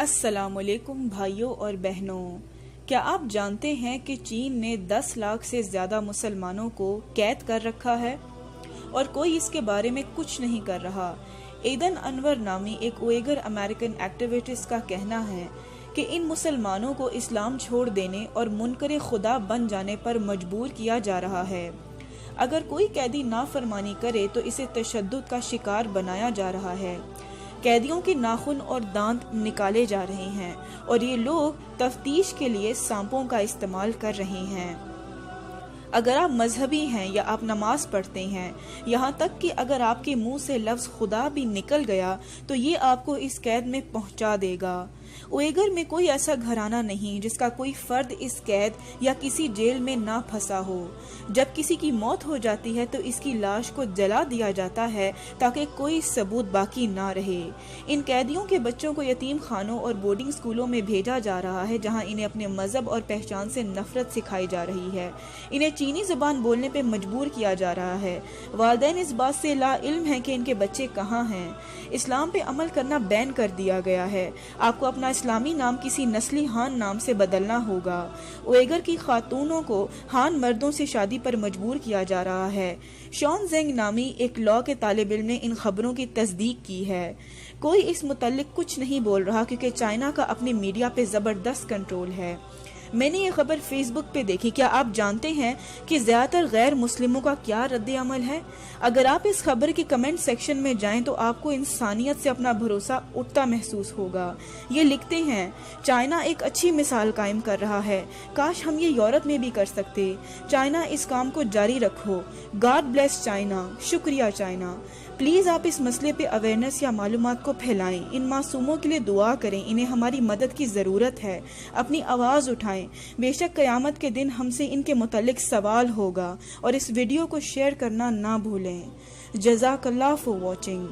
السلام علیکم بھائیوں اور بہنوں، کیا آپ جانتے ہیں کہ چین نے 10 لاکھ سے زیادہ مسلمانوں کو قید کر رکھا ہے اور کوئی اس کے بارے میں کچھ نہیں کر رہا؟ ایدن انور نامی ایک اوئیگر امریکن ایکٹیوسٹ کا کہنا ہے کہ ان مسلمانوں کو اسلام چھوڑ دینے اور منکر خدا بن جانے پر مجبور کیا جا رہا ہے۔ اگر کوئی قیدی نافرمانی کرے تو اسے تشدد کا شکار بنایا جا رہا ہے۔ قیدیوں کے ناخن اور دانت نکالے جا رہے ہیں اور یہ لوگ تفتیش کے لیے سانپوں کا استعمال کر رہے ہیں۔ اگر آپ مذہبی ہیں یا آپ نماز پڑھتے ہیں، یہاں تک کہ اگر آپ کے منہ سے لفظ خدا بھی نکل گیا تو یہ آپ کو اس قید میں پہنچا دے گا۔ اوئیگر میں کوئی ایسا گھرانہ نہیں جس کا کوئی فرد اس قید یا کسی جیل میں نہ پھنسا ہو۔ جب کسی کی موت ہو جاتی ہے تو اس کی لاش کو جلا دیا جاتا ہے تاکہ کوئی ثبوت باقی نہ رہے۔ ان قیدیوں کے بچوں کو یتیم خانوں اور بورڈنگ سکولوں میں بھیجا جا رہا ہے جہاں انہیں اپنے مذہب اور پہچان سے نفرت سکھائی جا رہی ہے۔ انہیں چینی زبان بولنے پہ مجبور کیا جا رہا ہے۔ والدین اس بات سے لا علم ہیں کہ ان کے بچے کہاں ہیں۔ اسلام پہ عمل کرنا بین کر دیا گیا ہے۔ آپ کو اپنا اسلامی نام کسی نسلی ہان نام سے بدلنا ہوگا۔ اوئیگر کی خاتونوں کو ہان مردوں سے شادی پر مجبور کیا جا رہا ہے۔ شون زینگ نامی ایک لاء کے طالب علم نے ان خبروں کی تصدیق کی ہے۔ کوئی اس متعلق کچھ نہیں بول رہا کیونکہ چائنا کا اپنے میڈیا پہ زبردست کنٹرول ہے۔ میں نے یہ خبر فیس بک پہ دیکھی۔ کیا آپ جانتے ہیں کہ زیادہ تر غیر مسلموں کا کیا رد عمل ہے؟ اگر آپ اس خبر کے کمنٹ سیکشن میں جائیں تو آپ کو انسانیت سے اپنا بھروسہ اٹھتا محسوس ہوگا۔ یہ لکھتے ہیں، چائنا ایک اچھی مثال قائم کر رہا ہے، کاش ہم یہ یورپ میں بھی کر سکتے۔ چائنا اس کام کو جاری رکھو۔ God bless China. شکریہ چائنا۔ پلیز آپ اس مسئلے پہ اویئرنیس یا معلومات کو پھیلائیں۔ ان معصوموں کے لیے دعا کریں، انہیں ہماری مدد کی ضرورت ہے۔ اپنی آواز اٹھائیں۔ بے شک قیامت کے دن ہم سے ان کے متعلق سوال ہوگا، اور اس ویڈیو کو شیئر کرنا نہ بھولیں۔ جزاک اللہ فار واچنگ۔